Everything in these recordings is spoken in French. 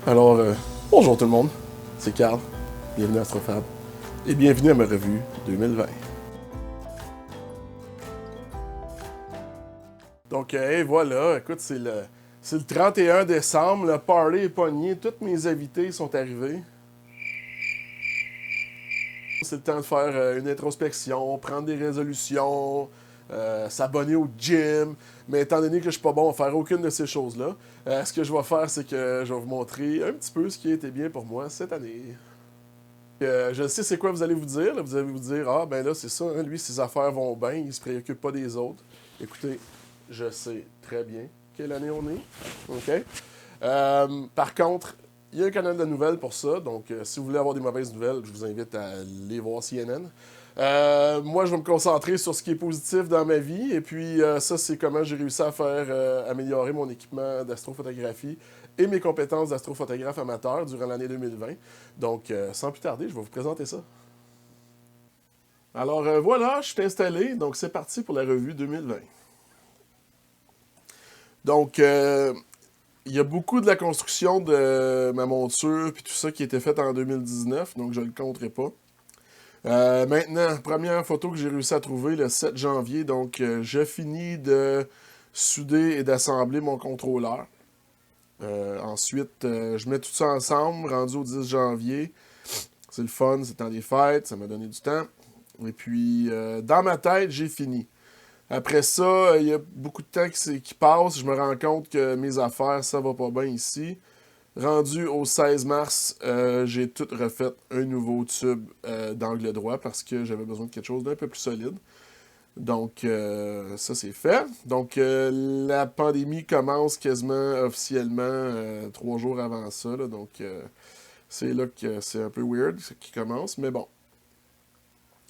Alors, bonjour tout le monde, c'est Carl, bienvenue à Astrofab, et bienvenue à ma revue 2020. Donc, et voilà, écoute, c'est le 31 décembre, le party est pogné, tous mes invités sont arrivés. C'est le temps de faire une introspection, prendre des résolutions, s'abonner au gym. Mais étant donné que je suis pas bon à faire aucune de ces choses-là, ce que je vais faire, c'est que je vais vous montrer un petit peu ce qui a été bien pour moi cette année. Je sais c'est quoi vous allez vous dire. Là. Vous allez vous dire, ah ben là c'est ça, hein, lui ses affaires vont bien, il se préoccupe pas des autres. Écoutez, je sais très bien quelle année on est. OK? Par contre, il y a un canal de nouvelles pour ça. Donc, si vous voulez avoir des mauvaises nouvelles, je vous invite à aller voir CNN. Moi, je vais me concentrer sur ce qui est positif dans ma vie. Et puis, ça, c'est comment j'ai réussi à faire améliorer mon équipement d'astrophotographie et mes compétences d'astrophotographe amateur durant l'année 2020. Donc, sans plus tarder, je vais vous présenter ça. Alors, voilà, je suis installé. Donc, c'est parti pour la revue 2020. Donc, il y a beaucoup de la construction de ma monture puis tout ça qui a été fait en 2019, donc je ne le compterai pas. Maintenant, première photo que j'ai réussi à trouver le 7 janvier, donc je finis de souder et d'assembler mon contrôleur. Ensuite, je mets tout ça ensemble, rendu au 10 janvier. C'est le fun, c'est le temps des fêtes, ça m'a donné du temps. Et puis, dans ma tête, j'ai fini. Après ça, il y a beaucoup de temps qui passe. Je me rends compte que mes affaires, ça va pas bien ici. Rendu au 16 mars, j'ai tout refait un nouveau tube d'angle droit parce que j'avais besoin de quelque chose d'un peu plus solide. Donc, ça, c'est fait. Donc, la pandémie commence quasiment officiellement 3 jours avant ça. Là. Donc, c'est là que c'est un peu weird ce qui commence. Mais bon.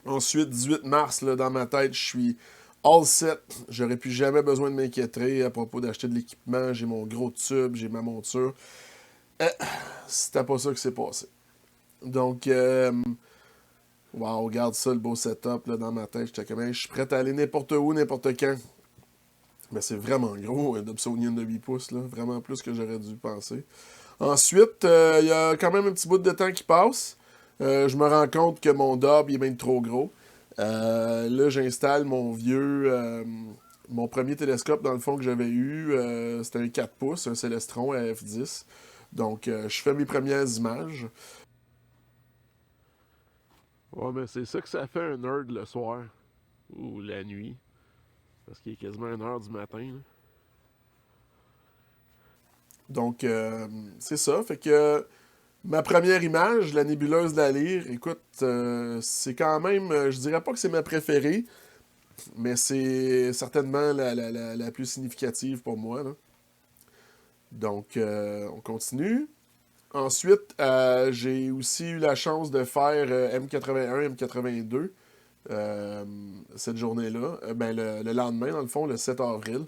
Ensuite, 18 mars, là, dans ma tête, je suis all set. J'aurais plus jamais besoin de m'inquiéter à propos d'acheter de l'équipement. J'ai mon gros tube, j'ai ma monture. Euh, C'était pas ça que c'est passé. Donc, wow, regarde ça, le beau setup là, dans ma tête. J'étais comme, hey, je suis prêt à aller n'importe où, n'importe quand. Mais c'est vraiment gros, un Dobsonian de 8 pouces, là. Vraiment plus que j'aurais dû penser. Ensuite, il y a quand même un petit bout de temps qui passe. Je me rends compte que mon Dob il est bien trop gros. Là, j'installe mon premier télescope, dans le fond, que j'avais eu. C'était un 4 pouces, un Celestron à f10. Donc, je fais mes premières images. Ouais, mais c'est ça que ça fait un nerd le soir. Ou la nuit. Parce qu'il est quasiment 1 heure du matin. Là. Donc, c'est ça. Fait que ma première image, la nébuleuse de la Lyre, écoute, c'est quand même, je dirais pas que c'est ma préférée, mais c'est certainement la plus significative pour moi. Là. Donc, on continue. Ensuite, j'ai aussi eu la chance de faire M81, M82 cette journée-là. Ben, le lendemain, dans le fond, le 7 avril.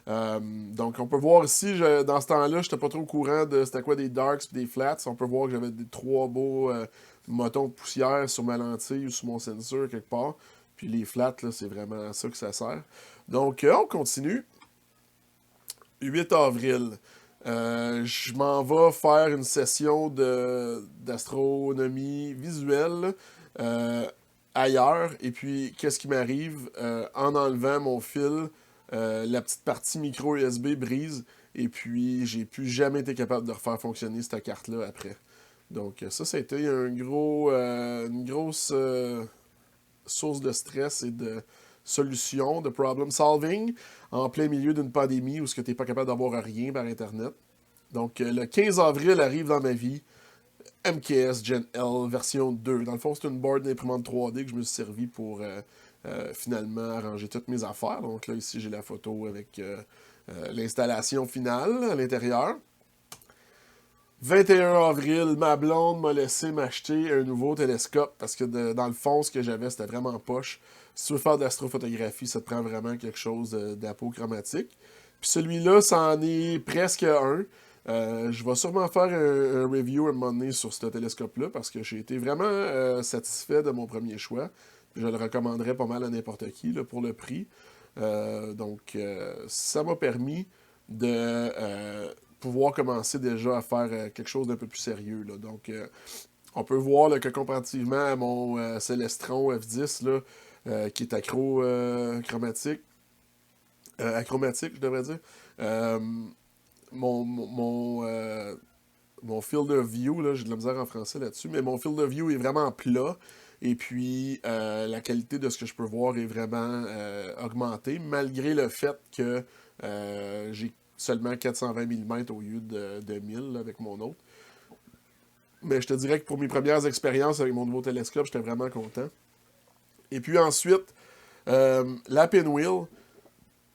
Donc, on peut voir ici, dans ce temps-là, je n'étais pas trop au courant de c'était quoi des darks et des flats. On peut voir que j'avais des 3 beaux motons de poussière sur ma lentille ou sur mon sensor quelque part. Puis les flats, là, c'est vraiment à ça que ça sert. Donc, on continue. 8 avril. Je m'en vais faire une session d'astronomie visuelle euh, ailleurs. Et puis, qu'est-ce qui m'arrive? En enlevant mon fil, la petite partie micro USB brise. Et puis, j'ai plus jamais été capable de refaire fonctionner cette carte-là après. Donc, ça a été une grosse source de stress et de solution, de problem solving, en plein milieu d'une pandémie où tu n'es pas capable d'avoir rien par Internet. Donc, le 15 avril arrive dans ma vie MKS Gen L version 2. Dans le fond, c'est une board d'imprimante 3D que je me suis servi pour finalement arranger toutes mes affaires. Donc là, ici, j'ai la photo avec l'installation finale à l'intérieur. 21 avril, ma blonde m'a laissé m'acheter un nouveau télescope parce que dans le fond, ce que j'avais, c'était vraiment poche. Si tu veux faire de l'astrophotographie, ça te prend vraiment quelque chose d'apochromatique. Puis celui-là, c'en est presque un. Je vais sûrement faire un review à un moment donné sur ce télescope-là parce que j'ai été vraiment satisfait de mon premier choix. Puis je le recommanderais pas mal à n'importe qui là, pour le prix. Donc, ça m'a permis de pouvoir commencer déjà à faire quelque chose d'un peu plus sérieux. Là. Donc, on peut voir là, que comparativement à mon Celestron F10, là, qui est chromatique, achromatique, je devrais dire, euh, mon, mon, mon, euh, mon field of view, là, j'ai de la misère en français là-dessus, mais mon field of view est vraiment plat. Et puis, la qualité de ce que je peux voir est vraiment augmentée, malgré le fait que j'ai seulement 420 mm au lieu de 1000 là, avec mon autre. Mais je te dirais que pour mes premières expériences avec mon nouveau télescope, j'étais vraiment content. Et puis ensuite, la Pinwheel.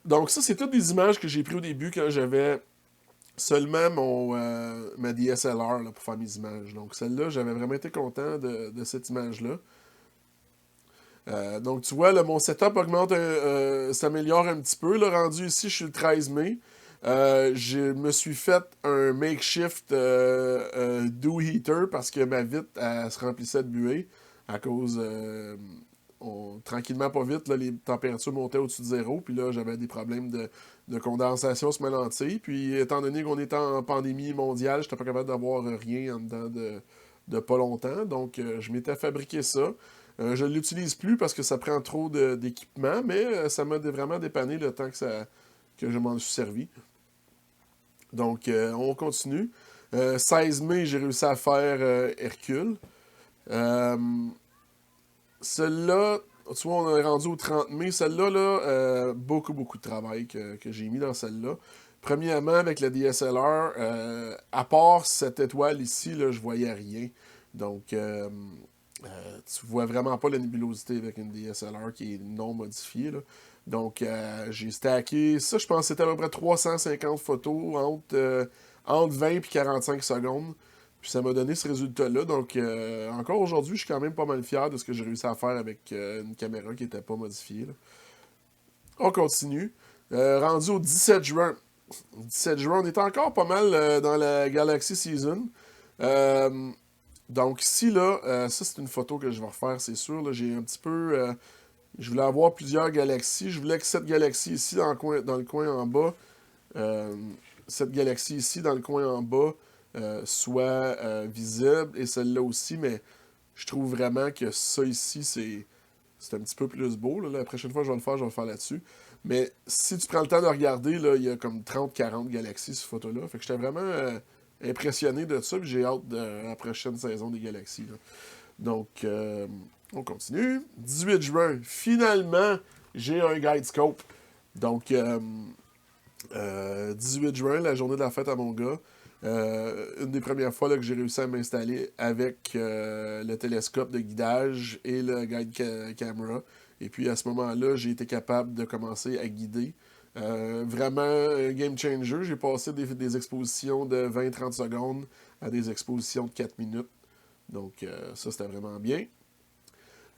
Donc ça, c'est toutes des images que j'ai prises au début quand j'avais seulement ma DSLR là, pour faire mes images. Donc celle-là, j'avais vraiment été content de cette image-là. Donc tu vois, là, mon setup augmente, s'améliore un petit peu. Là, rendu ici, je suis le 13 mai. Je me suis fait un makeshift dew heater parce que ma vitre elle se remplissait de buée à cause, tranquillement pas vite, là, les températures montaient au-dessus de zéro, puis là j'avais des problèmes de condensation sur ma lentille, puis étant donné qu'on était en pandémie mondiale, j'étais pas capable d'avoir rien en dedans de pas longtemps, donc je m'étais fabriqué ça. Je ne l'utilise plus parce que ça prend trop d'équipement, mais ça m'a vraiment dépanné le temps que je m'en suis servi. Donc, on continue. 16 mai, j'ai réussi à faire Hercule. Euh, Celle-là, tu vois, on est rendu au 30 mai. Celle-là, là, beaucoup, beaucoup de travail que j'ai mis dans celle-là. Premièrement, avec la DSLR, à part cette étoile ici, là, je voyais rien. Donc, tu vois vraiment pas la nébulosité avec une DSLR qui est non modifiée. Là. Donc, j'ai stacké ça, je pense que c'était à peu près 350 photos entre 20 et 45 secondes. Puis ça m'a donné ce résultat-là. Donc, encore aujourd'hui, je suis quand même pas mal fier de ce que j'ai réussi à faire avec une caméra qui n'était pas modifiée. Là. On continue. Rendu au 17 juin. 17 juin, on est encore pas mal dans la Galaxy Season. Euh, donc ici, là, ça c'est une photo que je vais refaire, c'est sûr. Là, j'ai un petit peu... je voulais avoir plusieurs galaxies. Je voulais que cette galaxie ici, dans le coin en bas, euh, cette galaxie ici, dans le coin en bas, soit visible, et celle-là aussi, mais je trouve vraiment que ça ici, c'est un petit peu plus beau. Là. La prochaine fois que je vais le faire là-dessus. Mais si tu prends le temps de regarder, là, il y a comme 30-40 galaxies sur cette photo-là. Fait que j'étais vraiment impressionné de ça, puis j'ai hâte de la prochaine saison des galaxies. Là. Donc, on continue. 18 juin, finalement, j'ai un guide scope. Donc, 18 juin, la journée de la fête à mon gars. Une des premières fois là, que j'ai réussi à m'installer avec le télescope de guidage et le guide camera. Et puis à ce moment-là, j'ai été capable de commencer à guider. Vraiment un game changer. J'ai passé des expositions de 20-30 secondes à des expositions de 4 minutes. Donc ça, c'était vraiment bien.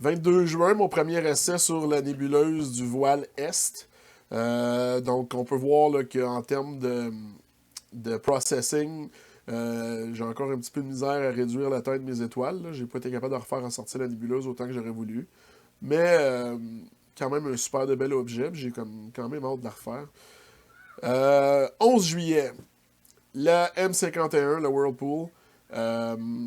22 juin, mon premier essai sur la nébuleuse du voile Est. Donc on peut voir là, qu'en termes de processing, j'ai encore un petit peu de misère à réduire la taille de mes étoiles. J'ai pas été capable de refaire en sortir la nébuleuse autant que j'aurais voulu. Mais quand même un super de bel objet. J'ai quand même hâte de la refaire. 11 juillet, la M51, la Whirlpool.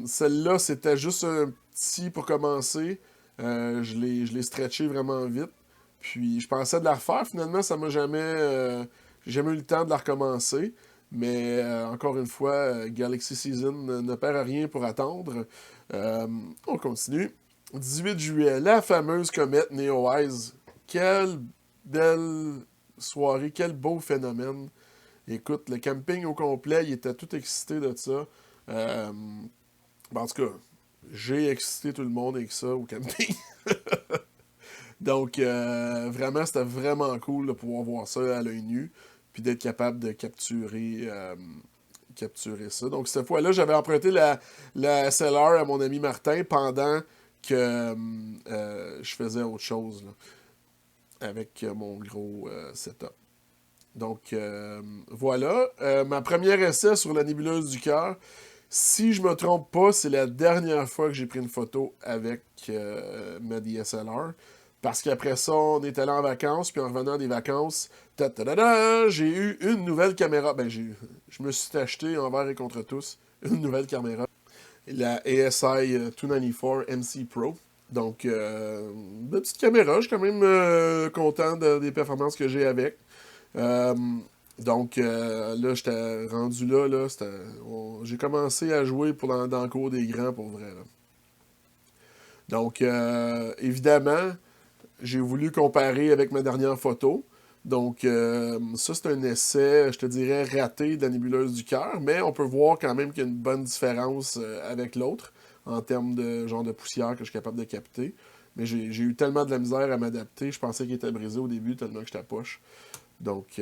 Celle-là, c'était juste un petit pour commencer. Je l'ai stretché vraiment vite. Puis je pensais de la refaire. Finalement, ça m'a jamais... j'ai jamais eu le temps de la recommencer. Mais encore une fois, Galaxy Season ne perd à rien pour attendre. On continue. 18 juillet, la fameuse comète Neowise. Quelle belle soirée, quel beau phénomène. Écoute, le camping au complet, il était tout excité de ça. En tout cas, j'ai excité tout le monde avec ça au camping. Donc, vraiment, c'était vraiment cool de pouvoir voir ça à l'œil nu, puis d'être capable de capturer ça. Donc, cette fois-là, j'avais emprunté la SLR à mon ami Martin pendant que je faisais autre chose là, avec mon gros setup. Donc, voilà. Ma première essai sur la nébuleuse du cœur. Si je me trompe pas, c'est la dernière fois que j'ai pris une photo avec ma DSLR. Parce qu'après ça, on est allé en vacances, puis en revenant des vacances, j'ai eu une nouvelle caméra. Je me suis acheté envers et contre tous une nouvelle caméra. La ASI 294 MC Pro. Donc, une petite caméra. Je suis quand même content des performances que j'ai avec. Euh, là, j'étais rendu là. J'ai commencé à jouer dans le cours des grands pour vrai. Là. Donc, évidemment, j'ai voulu comparer avec ma dernière photo. Donc, ça, c'est un essai, je te dirais, raté de la nébuleuse du cœur, mais on peut voir quand même qu'il y a une bonne différence avec l'autre en termes de genre de poussière que je suis capable de capter. Mais j'ai eu tellement de la misère à m'adapter, je pensais qu'il était brisé au début tellement que j'étais poche. Donc,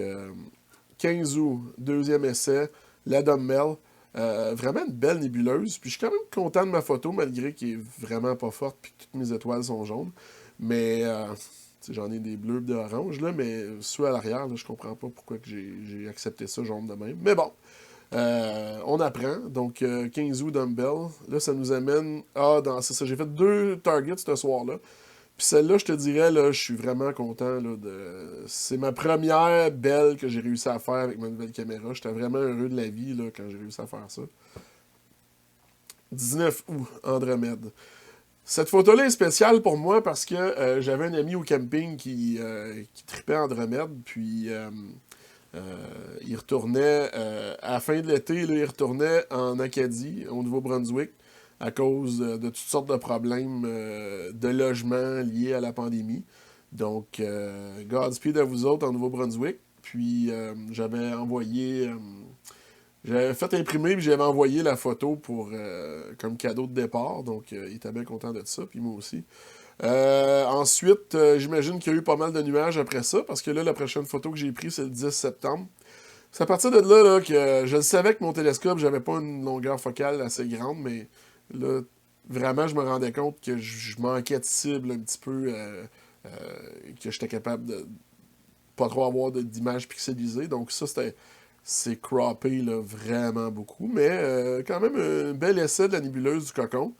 15 août, deuxième essai, la Dumbbell. Vraiment une belle nébuleuse. Puis je suis quand même content de ma photo, malgré qu'elle est vraiment pas forte puis que toutes mes étoiles sont jaunes. Mais j'en ai des bleus et des oranges, là, mais ceux à l'arrière, là, je comprends pas pourquoi que j'ai accepté ça jaune de même. Mais bon, on apprend. Donc, 15 août Dumbbell. Là, ça nous amène. C'est ça, j'ai fait 2 targets ce soir-là. Puis celle-là, je te dirais, là, je suis vraiment content. Là, c'est ma première belle que j'ai réussi à faire avec ma nouvelle caméra. J'étais vraiment heureux de la vie là, quand j'ai réussi à faire ça. 19 août, Andromède. Cette photo-là est spéciale pour moi parce que j'avais un ami au camping qui tripait Andromède, puis il retournait, à la fin de l'été, là, il retournait en Acadie, au Nouveau-Brunswick, à cause de toutes sortes de problèmes de logement liés à la pandémie. Donc, Godspeed à vous autres en Nouveau-Brunswick. Puis, j'avais fait imprimer puis j'avais envoyé la photo comme cadeau de départ. Donc, il était bien content de ça, puis moi aussi. Ensuite, j'imagine qu'il y a eu pas mal de nuages après ça, parce que là, la prochaine photo que j'ai prise, c'est le 10 septembre. C'est à partir de là, que je le savais que mon télescope, j'avais pas une longueur focale assez grande, mais là, vraiment, je me rendais compte que je manquais de cible un petit peu, que j'étais capable de pas trop avoir d'images pixelisées. Donc ça, c'est croppé là, vraiment beaucoup. Mais quand même, un bel essai de la nébuleuse du cocon.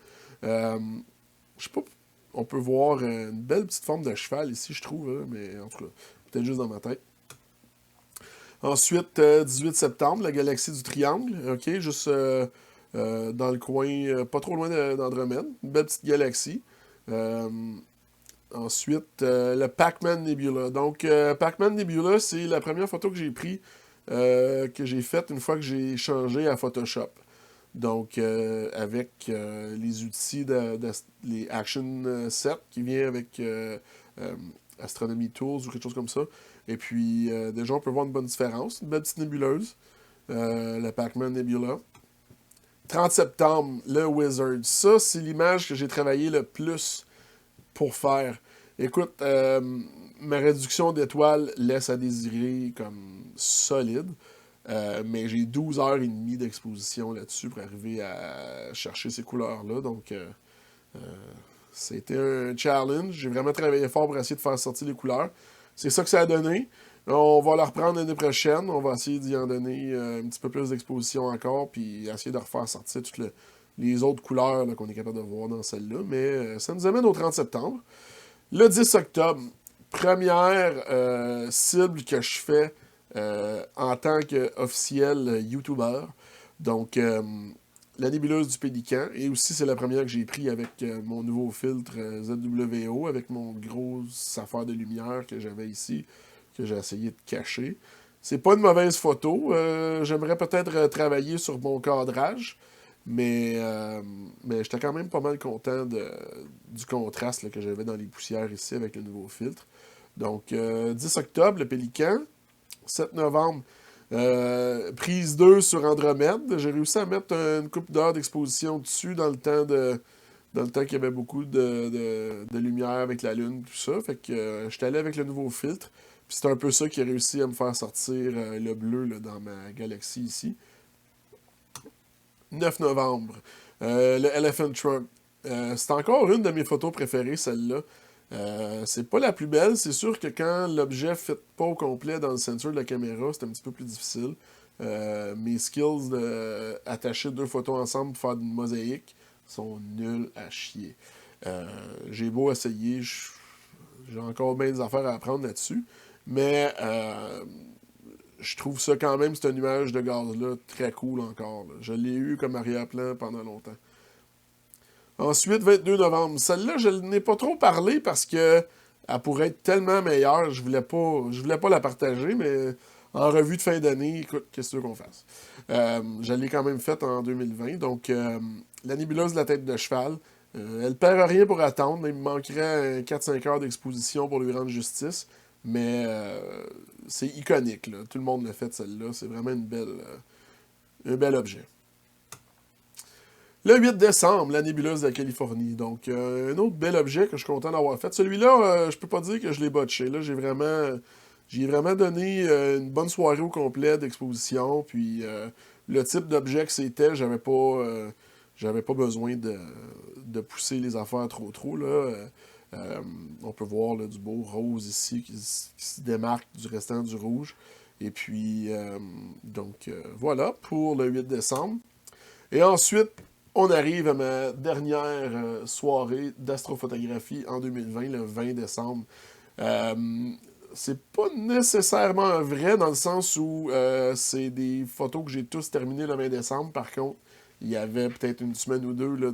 Euh, je sais pas, on peut voir une belle petite forme de cheval ici, je trouve, là, mais en tout cas, peut-être juste dans ma tête. Ensuite, 18 septembre, la galaxie du Triangle, ok, juste dans le coin, pas trop loin d'Andromède, une belle petite galaxie. Euh, Ensuite, le Pac-Man Nebula. Donc, Pac-Man Nebula, c'est la première photo que j'ai prise, que j'ai faite une fois que j'ai changé à Photoshop. Donc, avec les outils les Action Set qui vient avec euh, Astronomy Tools ou quelque chose comme ça. Et puis, déjà, on peut voir une bonne différence. Une belle petite nébuleuse, la Pac-Man Nebula. 30 septembre, le Wizard. Ça, c'est l'image que j'ai travaillé le plus pour faire. Écoute, ma réduction d'étoiles laisse à désirer comme solide. Mais j'ai 12 heures et demie d'exposition là-dessus pour arriver à chercher ces couleurs-là. Donc, c'était un challenge. J'ai vraiment travaillé fort pour essayer de faire sortir les couleurs. C'est ça que ça a donné. On va la reprendre l'année prochaine. On va essayer d'y en donner un petit peu plus d'exposition encore, puis essayer de refaire sortir toutes les autres couleurs qu'on est capable de voir dans celle-là. Mais ça nous amène au 30 septembre. Le 10 octobre, première cible que je fais en tant qu'officiel YouTuber. Donc, la nébuleuse du Pélican. Et aussi, c'est la première que j'ai prise avec mon nouveau filtre ZWO, avec mon gros affaire de lumière que j'avais ici, que j'ai essayé de cacher. C'est pas une mauvaise photo. J'aimerais peut-être travailler sur mon cadrage. Mais j'étais quand même pas mal content du contraste là, que j'avais dans les poussières ici avec le nouveau filtre. Donc, 10 octobre, le Pélican. 7 novembre, prise 2 sur Andromède. J'ai réussi à mettre une couple d'heures d'exposition dessus dans le temps qu'il y avait beaucoup de lumière avec la Lune, tout ça. Fait que j'étais allé avec le nouveau filtre. Puis c'est un peu ça qui a réussi à me faire sortir le bleu là, dans ma galaxie ici. 9 novembre, le Elephant Trunk. C'est encore une de mes photos préférées, celle-là. C'est pas la plus belle, c'est sûr que quand l'objet ne fit pas au complet dans le sensor de la caméra, c'est un petit peu plus difficile. Mes skills d'attacher 2 photos ensemble pour faire une mosaïque sont nuls à chier. J'ai beau essayer, j'ai encore bien des affaires à apprendre là-dessus. Mais je trouve ça quand même, ce nuage de gaz-là, très cool encore. Là. Je l'ai eu comme arrière-plan pendant longtemps. Ensuite, 22 novembre. Celle-là, je n'ai pas trop parlé parce que elle pourrait être tellement meilleure. Je voulais pas la partager, mais en revue de fin d'année, écoute, qu'est-ce qu'on fasse? Je l'ai quand même faite en 2020. Donc, la nébuleuse de la tête de cheval. Elle perd rien pour attendre. Il me manquerait 4-5 heures d'exposition pour lui rendre justice. Mais c'est iconique. Là. Tout le monde l'a fait, celle-là. C'est vraiment un bel objet. Le 8 décembre, la nébuleuse de la Californie. Donc, un autre bel objet que je suis content d'avoir fait. Celui-là, je peux pas dire que je l'ai botché. Là, j'ai vraiment donné une bonne soirée au complet d'exposition. Puis, le type d'objet que c'était, j'avais pas besoin de pousser les affaires trop, là. On peut voir là, du beau rose ici qui se démarque du restant du rouge. Et puis, voilà pour le 8 décembre. Et ensuite, on arrive à ma dernière soirée d'astrophotographie en 2020, le 20 décembre. C'est pas nécessairement vrai dans le sens où c'est des photos que j'ai tous terminées le 20 décembre. Par contre, il y avait peut-être une semaine ou deux là,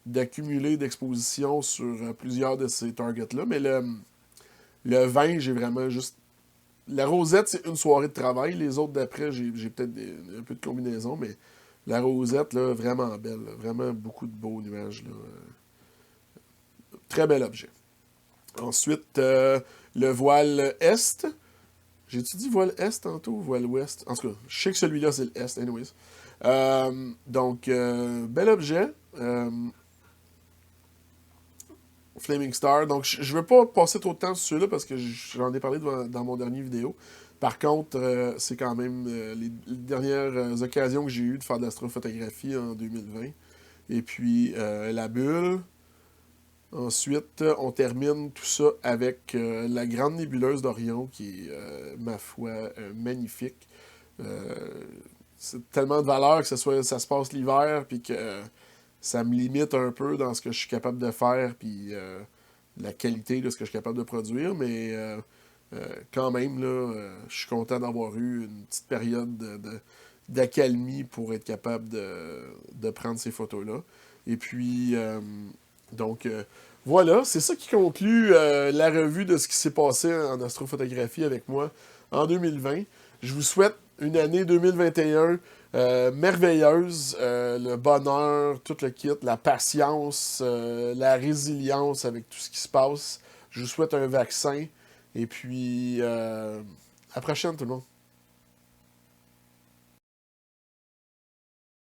d'accumuler d'exposition sur plusieurs de ces targets-là. Mais le 20, j'ai vraiment juste... La rosette, c'est une soirée de travail. Les autres d'après, j'ai peut-être un peu de combinaison, mais la rosette, là, vraiment belle. Là. Vraiment beaucoup de beaux nuages. Là. Très bel objet. Ensuite, le voile Est. J'ai-tu dit voile Est tantôt ou voile Ouest? En tout cas, je sais que celui-là, c'est le Est, anyways. Bel objet. Flaming Star. Donc, je ne veux pas passer trop de temps sur celui-là parce que j'en ai parlé dans mon dernier vidéo. Par contre, c'est quand même les dernières occasions que j'ai eues de faire de l'astrophotographie en 2020. Et puis, la bulle. Ensuite, on termine tout ça avec la grande nébuleuse d'Orion qui est, ma foi, magnifique. C'est tellement de valeur que ça se passe l'hiver, puis que ça me limite un peu dans ce que je suis capable de faire, puis la qualité de ce que je suis capable de produire, mais quand même, là, je suis content d'avoir eu une petite période d'accalmie pour être capable de prendre ces photos-là. Et puis, voilà, c'est ça qui conclut la revue de ce qui s'est passé en astrophotographie avec moi en 2020. Je vous souhaite une année 2021 merveilleuse, le bonheur, tout le kit, la patience, la résilience avec tout ce qui se passe. Je vous souhaite un vaccin et puis à la prochaine tout le monde.